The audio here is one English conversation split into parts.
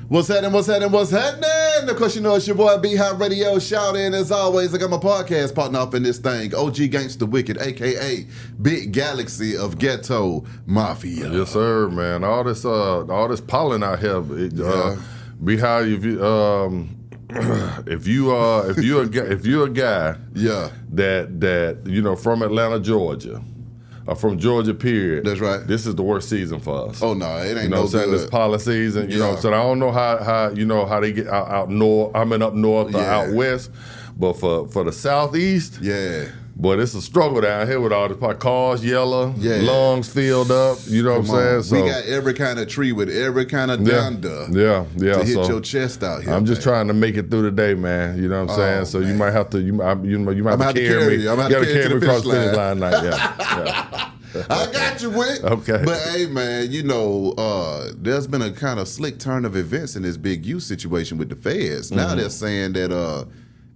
What's happening? What's happening? What's happening? Of course, you know it's your boy B-Hot Radio. Shout in as always. I got my podcast partner off in this thing. OG Gangsta Wicked, a.k.a. Big Galaxy of Ghetto Mafia. Yes, sir, man. All this pollen out here. B-Hot, if you're a guy, yeah, that you know from Atlanta, Georgia. From Georgia, period. That's right. This is the worst season for us. Oh no, it ain't you know no what I'm saying? good. This pollen season, you know what I'm saying? I don't know how they get out north. I mean up north or out west, but for the southeast, boy, it's a struggle down here with all the cars yellow, lungs filled up. You know what I'm saying? So we got every kind of tree with every kind of dunda. To hit your chest out here. I'm just trying to make it through the day, man. You know what I'm saying? So you might have to you might have to carry me. I'm going to carry me across the finish line tonight. I got you, Wick. Okay. But hey, man, you know, there's been a kind of slick turn of events in this Big U situation with the feds. Now they're saying that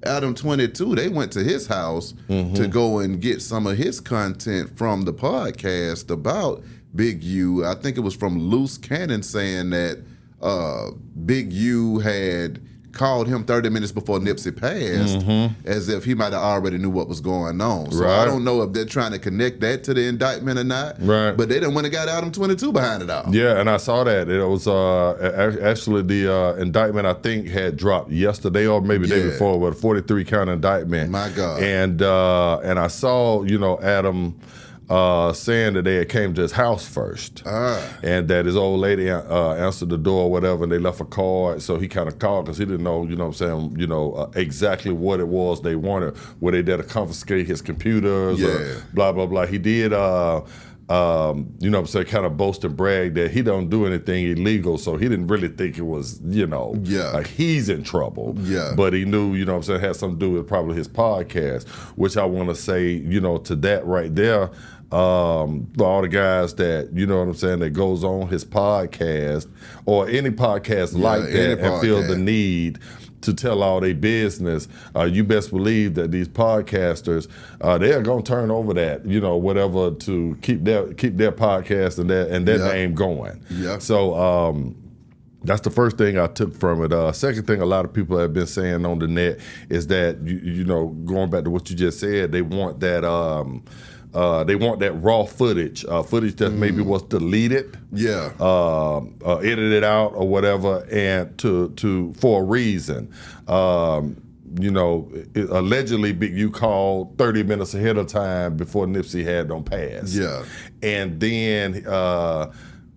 Adam 22, they went to his house to go and get some of his content from the podcast about Big U. I think it was from Loose Cannon saying that Big U had called him 30 minutes before Nipsey passed, as if he might have already knew what was going on. So I don't know if they're trying to connect that to the indictment or not. Right. But they done went and got Adam 22 behind it all. Yeah, and I saw that. It was actually the indictment I think had dropped yesterday or maybe the day before, with a 43 count indictment. My God. And I saw, you know, Adam saying that they had came to his house first, and that his old lady answered the door or whatever, and they left a card. So he kind of called because he didn't know, you know what I'm saying, you know, exactly what it was they wanted. Were they there to confiscate his computers or blah, blah, blah. He did, you know what I'm saying, kind of boast and brag that he don't do anything illegal, so he didn't really think it was, you know, like he's in trouble. But he knew, you know what I'm saying, had something to do with probably his podcast, which I want to say, you know, to that right there, for all the guys that, you know what I'm saying, that goes on his podcast or any podcast like that and feel the need to tell all their business, you best believe that these podcasters, they're gonna turn over that, you know, whatever, to keep their podcast and their name going. So that's the first thing I took from it. Second thing a lot of people have been saying on the net is that, you know, going back to what you just said, they want that raw footage, footage that maybe was deleted, edited out or whatever, and for a reason. You know, allegedly Big U called 30 minutes ahead of time before Nipsey had them pass. And then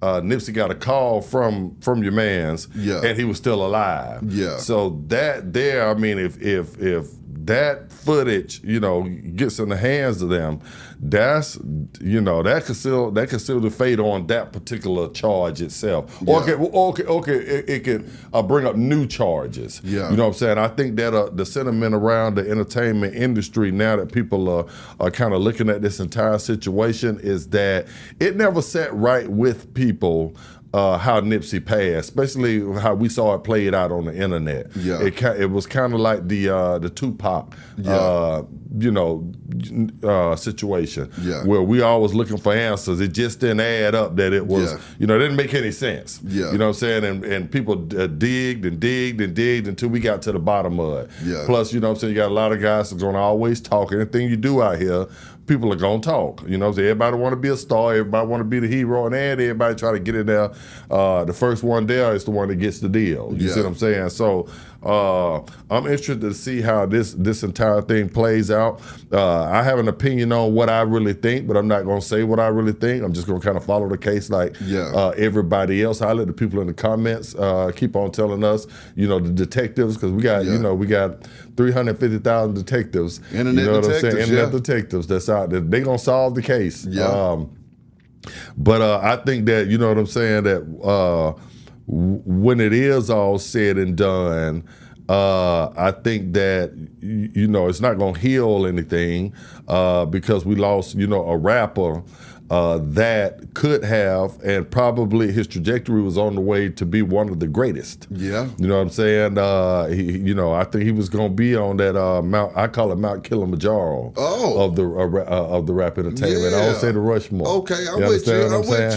Nipsey got a call from your mans, and he was still alive. So that there, I mean, if that footage, you know, gets in the hands of them, that's, you know, that could seal the fate on that particular charge itself. Or it could bring up new charges. You know what I'm saying? I think that the sentiment around the entertainment industry now that people are kind of looking at this entire situation is that it never sat right with people how Nipsey passed, especially how we saw it played out on the internet. It was kind of like the Tupac, you know, situation where we always looking for answers. It just didn't add up that it was, you know, it didn't make any sense. You know what I'm saying? And people digged until we got to the bottom of it. Plus, you know what I'm saying, you got a lot of guys that's gonna always talk. Anything you do out here, people are gonna talk. You know what I'm saying? Everybody want to be a star. Everybody want to be the hero, and everybody try to get in there. The first one there is the one that gets the deal. You see what I'm saying? So I'm interested to see how this entire thing plays out. I have an opinion on what I really think, but I'm not gonna say what I really think. I'm just gonna kind of follow the case like everybody else. I let the people in the comments keep on telling us, you know, the detectives, because we got, you know, we got 350,000 detectives. Internet you know detectives, what I'm saying? Internet detectives that's out there. They gonna solve the case. But I think that, you know what I'm saying, that when it is all said and done, I think that, you know, it's not going to heal anything because we lost, you know, a rapper that could have, and probably his trajectory was on the way to be one of the greatest. Yeah. You know what I'm saying? I think he was going to be on that Mount, I call it Mount Kilimanjaro of the rap entertainment. Yeah. I don't say the Rushmore. Okay, I'm with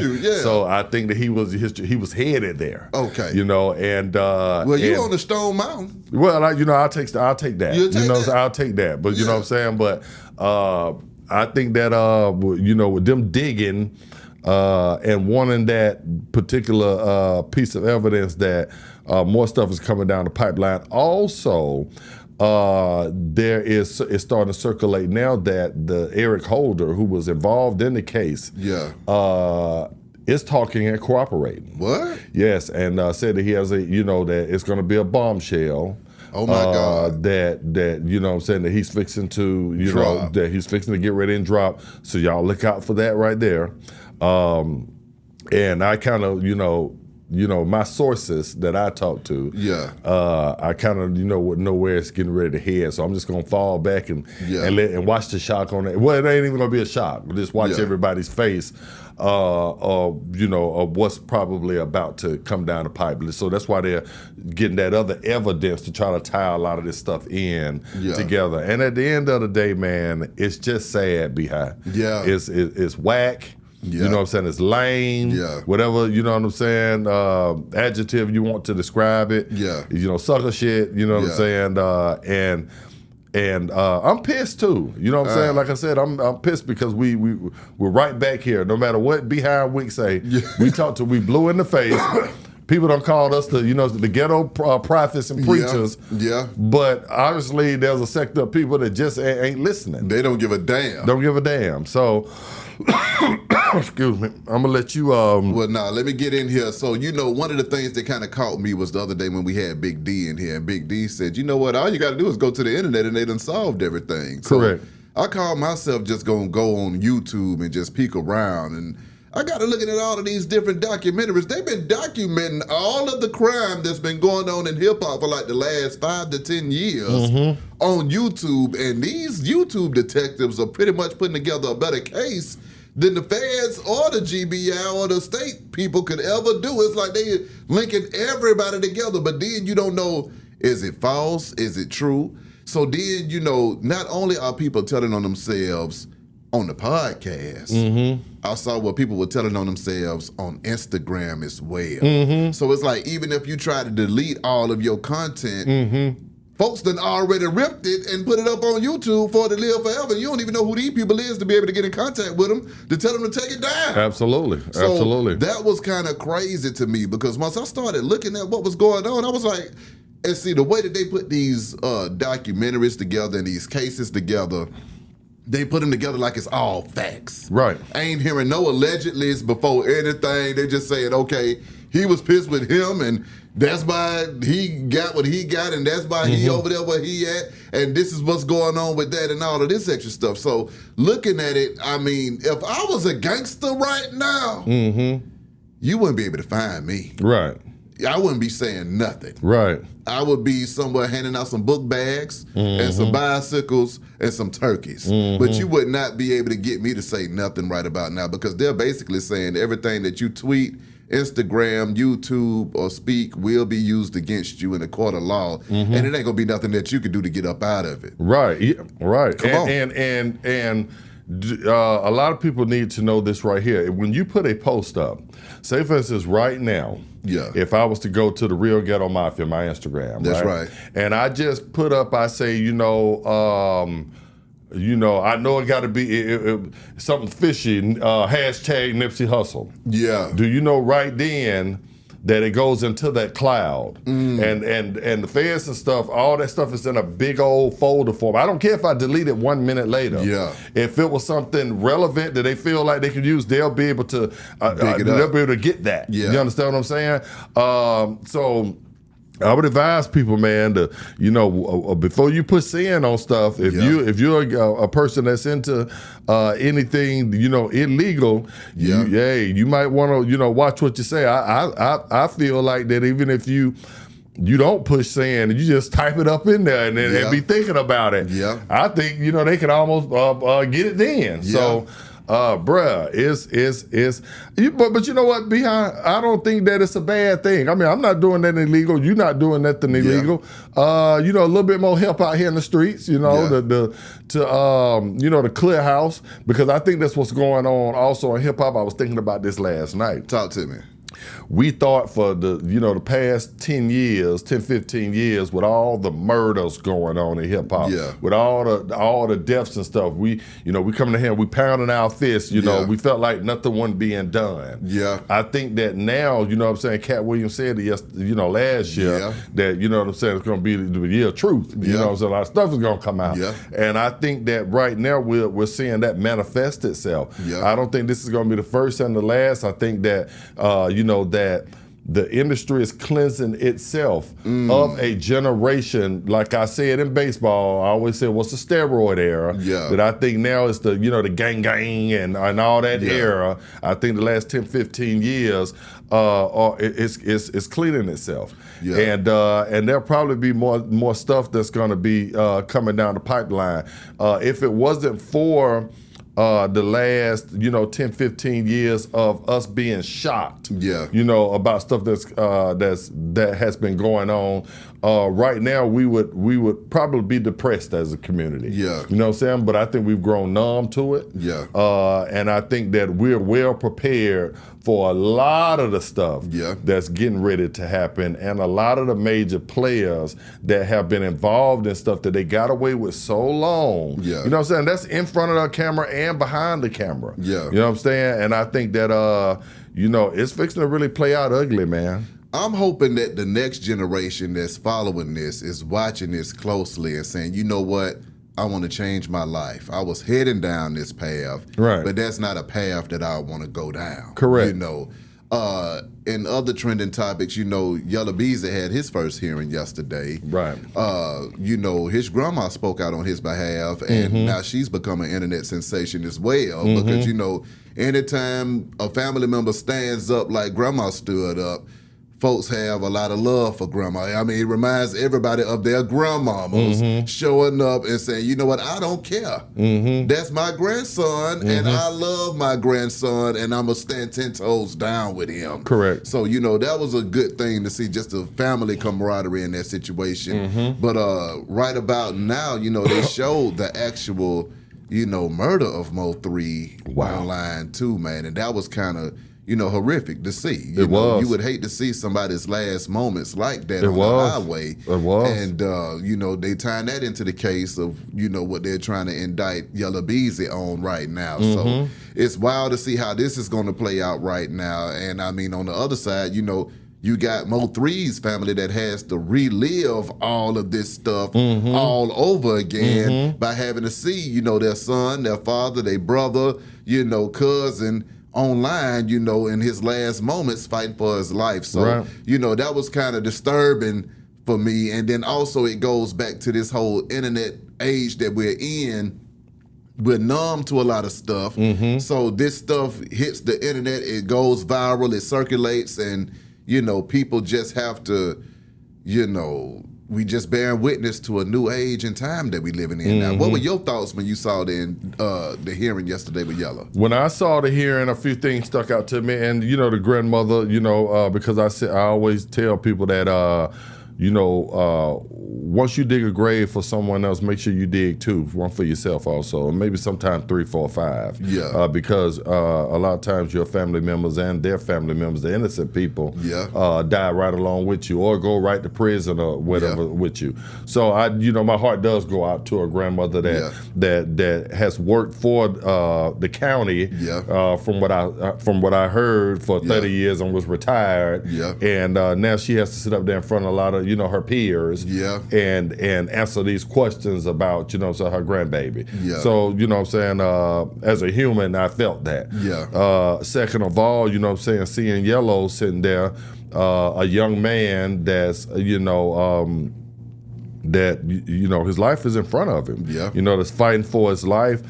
you. Yeah. So I think that he was headed there. Okay. And you on the Stone Mountain. Well, I'll take that. You'll take that? I'll take that. But you know what I'm saying? But I think that with them digging and wanting that particular piece of evidence that more stuff is coming down the pipeline. Also, it's starting to circulate now that the Eric Holder, who was involved in the case, is talking and cooperating. What? Yes, and said that he has that it's going to be a bombshell. Oh my God! That you know what I'm saying, that he's fixing to drop. That he's fixing to get ready and drop. So y'all look out for that right there. And I kind of my sources that I talk to. Yeah. I kind of would know where it's getting ready to head. So I'm just gonna fall back and watch the shock on it. Well, it ain't even gonna be a shock. Just watch everybody's face. Of what's probably about to come down the pipe. So that's why they're getting that other evidence to try to tie a lot of this stuff in together. And at the end of the day, man, it's just sad, Beehive. Yeah. It's whack. Yeah. You know what I'm saying? It's lame. Yeah. Whatever, you know what I'm saying, adjective you want to describe it. Yeah. Sucker shit, you know what I'm saying? And I'm pissed too. You know what I'm saying? Like I said, I'm pissed because we're right back here. No matter what Behind Wink say, we blew in the face. People don't call us the ghetto prophets and preachers. Yeah. But obviously there's a sector of people that just ain't listening. They don't give a damn. Don't give a damn. So excuse me. I'm gonna let you Well, let me get in here. So, one of the things that kind of caught me was the other day when we had Big D in here, and Big D said, you know what, all you gotta do is go to the internet and they done solved everything. So correct. I called myself just gonna go on YouTube and just peek around, and I got to looking at all of these different documentaries. They've been documenting all of the crime that's been going on in hip hop for like the last 5 to 10 years on YouTube. And these YouTube detectives are pretty much putting together a better case than the feds or the GBI or the state people could ever do. It's like they linking everybody together, but then you don't know, is it false? Is it true? So then, not only are people telling on themselves on the podcast, I saw what people were telling on themselves on Instagram as well. So it's like, even if you try to delete all of your content, folks done already ripped it and put it up on YouTube for it to live forever. You don't even know who these people is to be able to get in contact with them to tell them to take it down. Absolutely. That was kind of crazy to me, because once I started looking at what was going on, I was like, and see, the way that they put these documentaries together and these cases together, they put them together like it's all facts. Right. I ain't hearing no allegedlys before anything. They just saying, okay, he was pissed with him, and that's why he got what he got, and that's why he over there where he at, and this is what's going on with that and all of this extra stuff. So looking at it, I mean, if I was a gangster right now, you wouldn't be able to find me. Right. I wouldn't be saying nothing. Right. I would be somewhere handing out some book bags and some bicycles and some turkeys. But you would not be able to get me to say nothing right about now, because they're basically saying everything that you tweet, Instagram, YouTube, or speak will be used against you in a court of law, and it ain't gonna be nothing that you can do to get up out of it. Right. Yeah, right. Come on. And a lot of people need to know this right here. When you put a post up, say for instance, right now, if I was to go to the Real Ghetto Mafia, my Instagram, that's right, and I just put up, I say, I know it got to be something fishy. Hashtag Nipsey Hussle. Yeah. Do you know right then that it goes into that cloud, and the feds and stuff, all that stuff is in a big old folder form. I don't care if I delete it 1 minute later. Yeah. If it was something relevant that they feel like they could use, they'll be able to get that. Yeah. You understand what I'm saying? So I would advise people, man, to before you put sin on stuff, if you're a person that's into anything illegal, you might want to watch what you say. I feel like that even if you don't push sin and you just type it up in there and be thinking about it, I think they can almost get it then. So bruh, but you know what, behind, I don't think that it's a bad thing. I mean, I'm not doing that illegal. You're not doing nothing illegal. A little bit more help out here in the streets, the clear house, because I think that's what's going on also in hip hop. I was thinking about this last night. Talk to me. We thought for the past 10, 15 years, with all the murders going on in hip hop, with all the deaths and stuff, we coming to here, we pounding our fists, we felt like nothing wasn't being done. Yeah. I think that now, Cat Williams said it last year, that, it's gonna be the year of truth. So a lot of stuff is gonna come out. Yeah. And I think that right now we're seeing that manifest itself. Yeah. I don't think this is gonna be the first and the last. I think that that the industry is cleansing itself of a generation. Like I said in baseball, I always said, what's the steroid era? Yeah. That I think now is the the gang and all that era. I think the last 10, 15 years it's cleaning itself. Yeah. And there'll probably be more stuff that's going to be coming down the pipeline. If it wasn't for the last 10, 15 years of us being shocked, about stuff that has been going on, right now we would probably be depressed as a community. Yeah. You know what I'm saying? But I think we've grown numb to it. Yeah. And I think that we're well prepared for a lot of the stuff that's getting ready to happen, and a lot of the major players that have been involved in stuff that they got away with so long. Yeah. You know what I'm saying? That's in front of the camera and behind the camera. Yeah. You know what I'm saying? And I think that it's fixing to really play out ugly, man. I'm hoping that the next generation that's following this is watching this closely and saying, you know what? I want to change my life. I was heading down this path, right? But that's not a path that I want to go down. Correct. In other trending topics, Yella Beezy had his first hearing yesterday. Right. His grandma spoke out on his behalf, and now she's become an internet sensation as well. Because anytime a family member stands up like grandma stood up, folks have a lot of love for grandma. I mean, it reminds everybody of their grandmamas showing up and saying, you know what, I don't care. That's my grandson, and I love my grandson, and I'm going to stand 10 toes down with him. Correct. So, that was a good thing to see, just the family camaraderie in that situation. But right about now, they showed the actual, murder of Mo3 online too, man. And that was kind of, horrific to see. You would hate to see somebody's last moments like that on the highway. It was. And, they tying that into the case of, what they're trying to indict Yella Beezy on right now. So it's wild to see how this is going to play out right now. And, I mean, on the other side, you got Mo3's family that has to relive all of this stuff all over again by having to see, their son, their father, their brother, cousin, online, in his last moments fighting for his life. So, that was kind of disturbing for me. And then also it goes back to this whole internet age that we're in. We're numb to a lot of stuff. So this stuff hits the internet, it goes viral, it circulates, and, people just have to, we just bear witness to a new age and time that we living in now. What were your thoughts when you saw the hearing yesterday with Yella? When I saw the hearing, a few things stuck out to me, and the grandmother, because I always tell people that once you dig a grave for someone else, make sure you dig two, one for yourself also, and maybe sometimes 3, 4, 5. Yeah. Because a lot of times your family members and their family members, the innocent people, die right along with you, or go right to prison or whatever with you. So my heart does go out to a grandmother that has worked for the county, from what I heard, for 30 years and was retired. Yeah. And now she has to sit up there in front of a lot of her peers, and answer these questions about her grandbaby. Yeah. So as a human, I felt that. Yeah. Second of all, seeing Yellow sitting there, a young man that's that his life is in front of him. Yeah. That's fighting for his life.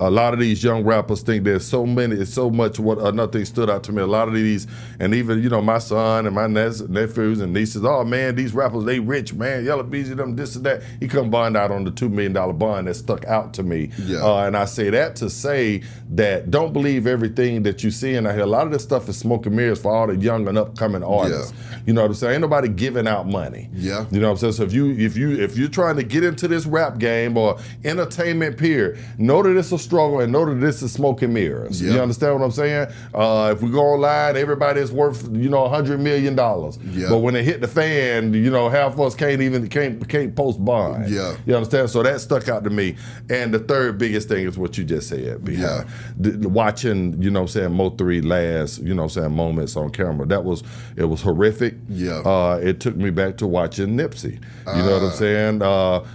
A lot of these young rappers think there's so many, it's so much. What another thing stood out to me, a lot of these, and even, you know, my son and my nephews and nieces, oh man, these rappers, they rich, man, Yella Beezy, them, this and that. He come bond out on the $2 million bond that stuck out to me. Yeah. And I say that to say that don't believe everything that you see, and I hear a lot of this stuff is smoke and mirrors for all the young and upcoming artists. Yeah. You know what I'm saying? Ain't nobody giving out money. Yeah. You know what I'm saying? So if you're trying to get into this rap game or entertainment period, know that it's a struggle and know that this is smoke and mirrors. Yep. You understand what I'm saying? If we go online, everybody is worth, you know, $100 million. Yep. But when it hit the fan, you know, half of us can't post bond. Yeah. You understand? So that stuck out to me. And the third biggest thing is what you just said. Yeah. Watching, you know what I'm saying, Mo3 last, you know what I'm saying, moments on camera. It was horrific. Yeah. It took me back to watching Nipsey. You know what I'm saying?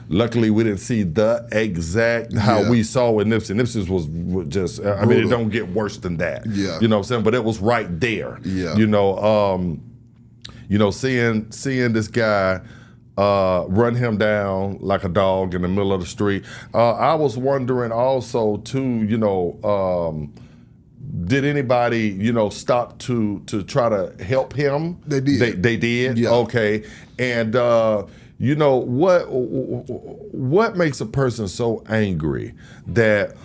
Luckily, we didn't see the exact how we saw with Nipsey. Nipsey's was just, I mean, it don't get worse than that. Yeah. You know what I'm saying? But it was right there. Yeah. You know, seeing this guy run him down like a dog in the middle of the street. I was wondering also too, you know, did anybody, you know, stop to try to help him? They did. They did? Yeah. Okay. And you know, what makes a person so angry that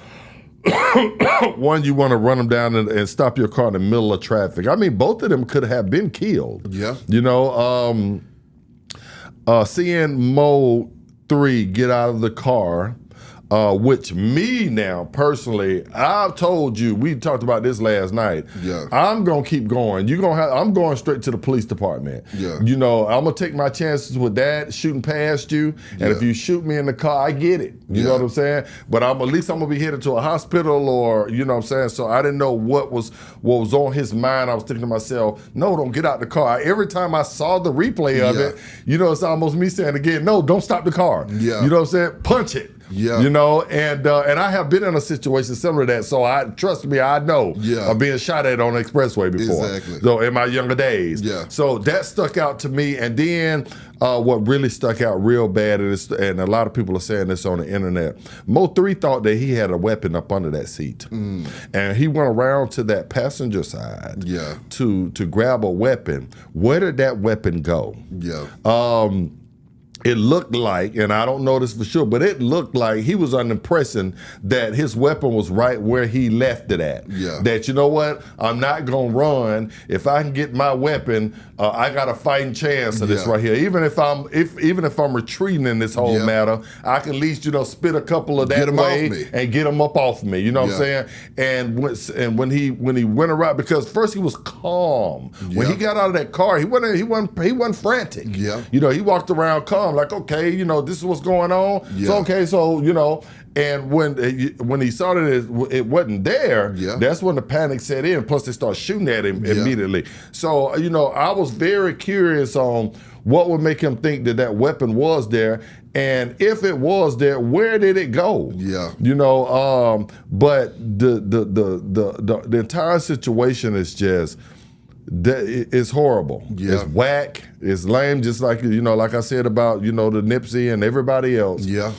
one, you want to run them down and stop your car in the middle of traffic? I mean, both of them could have been killed. Yeah. You know, seeing Mo3 get out of the car, which me now, personally, I've told you, we talked about this last night. Yeah. I'm going to keep going. I'm going straight to the police department. Yeah. You know, I'm going to take my chances with that, shooting past you. And if you shoot me in the car, I get it. You know what I'm saying? But at least I'm going to be headed to a hospital or, you know what I'm saying? So I didn't know what was on his mind. I was thinking to myself, no, don't get out the car. Every time I saw the replay of it, you know, it's almost me saying again, no, don't stop the car. Yeah. You know what I'm saying? Punch it. Yeah. You know, and I have been in a situation similar to that, so trust me, I know of being shot at on the expressway before. Exactly. So in my younger days. Yeah. So that stuck out to me, and then what really stuck out real bad, and a lot of people are saying this on the internet, Mo3 thought that he had a weapon up under that seat. And he went around to that passenger side to grab a weapon. Where did that weapon go? Yeah. It looked like, and I don't know this for sure, but it looked like he was under the impression that his weapon was right where he left it at. Yeah. That, you know what, I'm not gonna run. If I can get my weapon, I got a fighting chance of this right here. Even if I'm retreating in this whole matter, I can at least, you know, spit a couple of that way and get him up off me. You know what I'm saying? And when he went around, because first he was calm. When he got out of that car, he wasn't frantic. Yeah. You know, he walked around calm. Like, okay, you know, this is what's going on. Yeah. So, okay, so, you know, and when he saw that it wasn't there, that's when the panic set in. Plus, they start shooting at him immediately. So, you know, I was very curious on what would make him think that weapon was there. And if it was there, where did it go? Yeah. You know, but the entire situation is just, it's horrible. Yeah. It's whack. It's lame. Just like, you know, like I said about, you know, the Nipsey and everybody else. Yeah.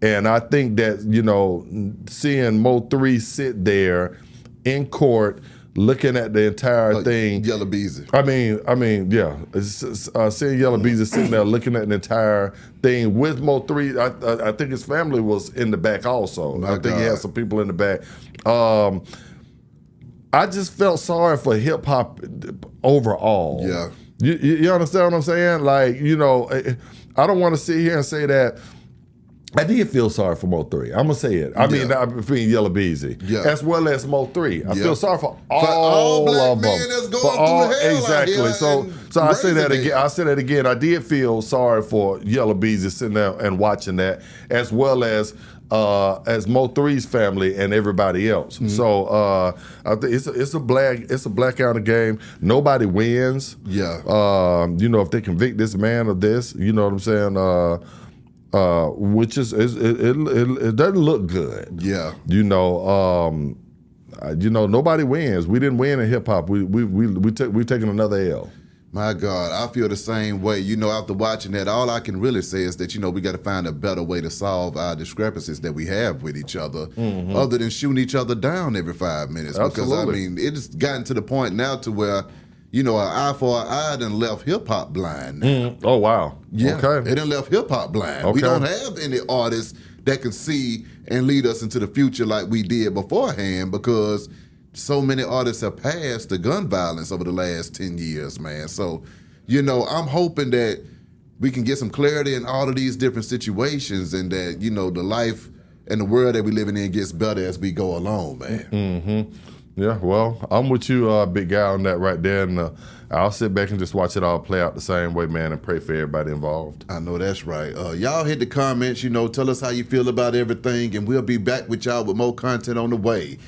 And I think that, you know, seeing Mo3 sit there in court, looking at the entire thing. Yella Beezy. I mean, yeah. Seeing Yella Beezy sitting there looking at the entire thing with Mo3. I think his family was in the back also. I think he had some people in the back. I just felt sorry for hip hop overall. Yeah. You understand what I'm saying? Like, you know, I don't want to sit here and say that. I did feel sorry for Mo3. I'm gonna say it. I mean, between Yella Beezy, as well as Mo3. I feel sorry for all black of them. That's going through hell exactly. So I say that again. I say that again. I did feel sorry for Yella Beezy sitting there and watching that, as well as Mo3's family and everybody else. Mm-hmm. So I think it's a blackout game. Nobody wins. Yeah. You know, if they convict this man of this, you know what I'm saying. Which is it doesn't look good. Yeah. You know, nobody wins. We didn't win in hip hop. We've taken another L. My God, I feel the same way. You know, after watching that, all I can really say is that, you know, we got to find a better way to solve our discrepancies that we have with each other, other than shooting each other down every 5 minutes. Absolutely. Because, I mean, it's gotten to the point now to where, you know, an eye for an eye done left hip-hop blind now. Oh, wow. Yeah, Okay. it done left hip-hop blind. Okay. We don't have any artists that can see and lead us into the future like we did beforehand, because so many artists have passed the gun violence over the last 10 years, man. So, you know, I'm hoping that we can get some clarity in all of these different situations, and that, you know, the life and the world that we're living in gets better as we go along, man. Yeah, well, I'm with you, big guy, on that right there. And I'll sit back and just watch it all play out the same way, man, and pray for everybody involved. I know that's right. Y'all hit the comments, you know, tell us how you feel about everything, and we'll be back with y'all with more content on the way.